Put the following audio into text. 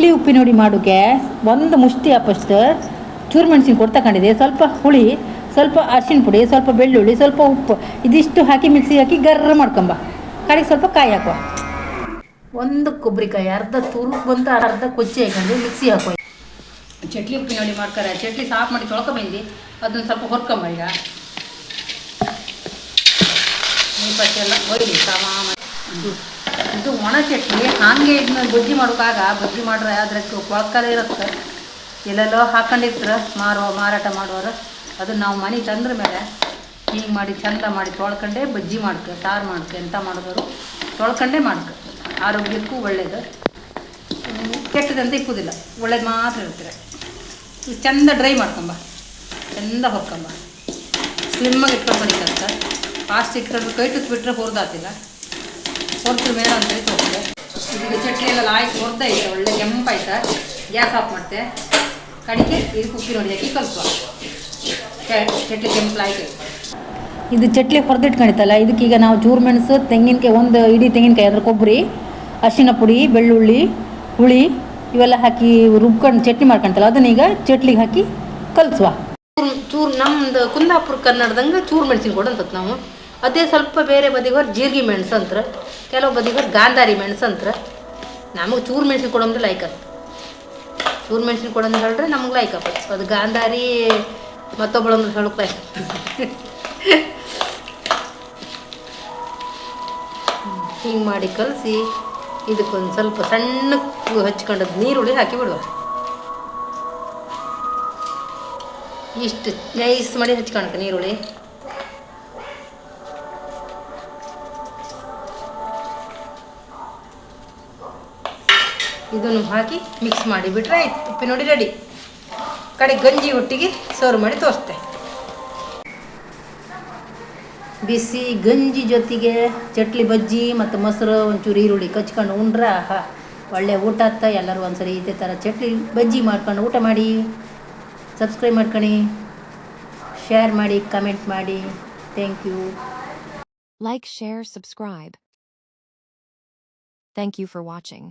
ಚಟ್ಲಿ ಉಪ್ಪಿನ ಹುಡಿ ಮಾಡೋಕ್ಕೆ ಒಂದು ಮುಷ್ಟಿ ಅಪ್ಪಷ್ಟು ಚೂರು ಮೆಣಸಿನ ಕೊಟ್ಟು ತಗೊಂಡಿದೆ. ಸ್ವಲ್ಪ ಹುಳಿ, ಸ್ವಲ್ಪ ಅರಿಶಿನ ಪುಡಿ, ಸ್ವಲ್ಪ ಬೆಳ್ಳುಳ್ಳಿ, ಸ್ವಲ್ಪ ಉಪ್ಪು ಇದಿಷ್ಟು ಹಾಕಿ ಮಿಕ್ಸಿ ಹಾಕಿ ಗರ್ರ ಮಾಡ್ಕೊಂಬ. ಕಡೆಗೆ ಸ್ವಲ್ಪ ಕಾಯಿ ಹಾಕುವ. ಒಂದು ಕೊಬ್ಬರಿಕಾಯಿ ಅರ್ಧ ತುರುಕು ಬಂತು, ಅರ್ಧ ಕೊಚ್ಚಿ ಹಾಕೊಂಡು ಮಿಕ್ಸಿ ಹಾಕುವ. ಚಟ್ಲಿ ಉಪ್ಪಿನ ಹುಡಿ ಮಾಡ್ತಾರೆ. ಚಟ್ಲಿ ಸಾಫ್ ಮಾಡಿ ತೊಳ್ಕೊಂಬಂದು ಅದನ್ನು ಸ್ವಲ್ಪ ಹೊರ್ಕೊಂಬ. ಈಗ ನೀಪಟ್ಟೆಲ್ಲ ಒಯ್ಲಿ ಸಾಮಾನು. ಇದು ಒಣ ಚಟ್ನಿ ಹಾಗೆ ಇದನ್ನ ಬಜ್ಜಿ ಮಾಡೋಕ್ಕಾಗ ಬಜ್ಜಿ ಮಾಡ್ರೆ ಅದಕ್ಕೆ ಕೊಳಕಲೆ ಇರುತ್ತೆ. ಎಲ್ಲೆಲ್ಲೋ ಹಾಕೊಂಡಿರ್ತಾರೆ ಮಾರಾಟ ಮಾಡೋರು. ಅದನ್ನು ನಾವು ಮನೆ ತಂದ್ರ ಮೇಲೆ ಹೀಗೆ ಮಾಡಿ ಚಂದ ಮಾಡಿ ತೊಳ್ಕೊಂಡೆ ಬಜ್ಜಿ ಮಾಡ್ಕೊ, ಸಾರು ಮಾಡ್ಕೊ, ಎಂತ ಮಾಡಿದ್ರು ತೊಳ್ಕೊಂಡೇ ಮಾಡ್ಕೊ. ಆರೋಗ್ಯಕ್ಕೂ ಒಳ್ಳೆಯದು, ಕೆಟ್ಟದಂತ ಇಕ್ಕುವುದಿಲ್ಲ, ಒಳ್ಳೇದು ಮಾತ್ರ ಇರ್ತಾರೆ. ಇದು ಚಂದ ಡ್ರೈ ಮಾಡ್ಕೊಂಬ, ಚಂದ ಹೊರ್ಕೊಂಬ. ಸ್ಲಿಮ್ಮಾಗಿ ಇಟ್ಕೊಂಡ್ಬಂತ ಫಾಸ್ಟ್ ಇಟ್ಕೊಂಡು ಕೈ ತುತ್ಬಿಟ್ರೆ ಹೊರದಾತಿಲ್ಲ. ಹೊರದ್ರ ಮೇಲೆ ಅಂತೇಳಿ ತೊಗೊಂಡೆ. ಇದೀಗ ಚಟ್ನಿ ಎಲ್ಲ ಆಯ್ತು, ಹೊರದೈತೆ, ಒಳ್ಳೆ ಕೆಂಪಾಯ್ತಾ. ಗ್ಯಾಸ್ ಆಫ್ ಮಾಡ್ತೆ. ಕಡಿಗೆ ಇದು ಉಪ್ಪಿನ ಹುಡಿ ಹಾಕಿ ಕಲಿಸುವ. ಚಟ್ಲಿ ಕೆಂಪಲಾಯ್ತು. ಇದು ಚಟ್ಲಿ ಹೊರದಿಟ್ಕೊಂಡಿತ್ತಲ್ಲ, ಇದಕ್ಕೀಗ ನಾವು ಚೂರು ಮೆಣಸು, ತೆಂಗಿನಕಾಯಿ, ಒಂದು ಇಡೀ ತೆಂಗಿನಕಾಯಿ, ಅದ್ರ ಕೊಬ್ಬರಿ, ಅರಿಶಿನ ಪುಡಿ, ಬೆಳ್ಳುಳ್ಳಿ, ಹುಳಿ ಇವೆಲ್ಲ ಹಾಕಿ ರುಬ್ಕೊಂಡು ಚಟ್ನಿ ಮಾಡ್ಕೊಳ್ತಲ್ಲ, ಅದನ್ನೀಗ ಚಟ್ಲಿಗೆ ಹಾಕಿ ಕಲಿಸುವ. ಚೂರು ನಮ್ಮದು ಕುಂದಾಪುರ ಕನ್ನಡದಂಗೆ ಚೂರು ಮೆಣಸಿನ ಕೊಡು ಅಂತತ್ ನಾವು. ಅದೇ ಸ್ವಲ್ಪ ಬೇರೆ ಬದಿಗೋರು ಜೀರಿಗೆ ಮೆಣಸು ಅಂತಾರೆ, ಕೆಲವು ಬದಿಗೋರು ಗಾಂಧಾರಿ ಮೆಣಸು ಅಂತಾರೆ. ನಮಗೆ ಚೂರು ಮೆಣಸಿನ ಕೊಡೋಂದ್ರೆ ಲೈಕ್ ಅದು. ಚೂರು ಮೆಣಸಿನ ಕೊಡೋಂದು ಹೇಳಿದ್ರೆ ನಮ್ಗೆ ಲೈಕ್ ಆಗ್ತದೆ. ಅದು ಗಾಂಧಾರಿ ಮತ್ತೊಬ್ಬಳಂದ್ರೆ ಹೇಳಕ್ಕೆ ಲೈಕ್. ಹಿಂಗೆ ಮಾಡಿ ಕಲಸಿ ಇದಕ್ಕೊಂದು ಸ್ವಲ್ಪ ಸಣ್ಣಕ್ಕೆ ಹಚ್ಕೊಂಡದ್ದು ನೀರುಳ್ಳಿ ಹಾಕಿ ಬಿಡುವ. ಇಷ್ಟು ನೈಸ್ ಮಾಡಿ ಹಚ್ಕೊಳಕ್ಕೆ ನೀರುಳ್ಳಿ. ಇದನ್ನು ಹಾಕಿ ಮಿಕ್ಸ್ ಮಾಡಿ ಬಿಟ್ರೆ ಆಯ್ತು, ಉಪ್ಪಿನ ಹುಡಿ ರೆಡಿ. ಕಡೆ ಗಂಜಿ ಒಟ್ಟಿಗೆ ಸರ್ವ್ ಮಾಡಿ ತೋರಿಸ್ತೆ. ಬಿಸಿ ಗಂಜಿ ಜೊತೆಗೆ ಚಟ್ಲಿ ಬಜ್ಜಿ ಮತ್ತು ಮೊಸರು ಒಂಚೂರು ಈರುಳ್ಳಿ ಕಚ್ಕೊಂಡು ಉಂಡ್ರೆ ಒಳ್ಳೆ ಊಟ ಆಗ್ತ. ಎಲ್ಲರೂ ಒಂದ್ಸರಿ ಇದೇ ಥರ ಚಟ್ಲಿ ಬಜ್ಜಿ ಮಾಡ್ಕೊಂಡು ಊಟ ಮಾಡಿ. ಸಬ್ಸ್ಕ್ರೈಬ್ ಮಾಡ್ಕೊಳ್ಳಿ, ಶೇರ್ ಮಾಡಿ, ಕಮೆಂಟ್ ಮಾಡಿ. Thank you. Like, share, subscribe. Thank you for watching.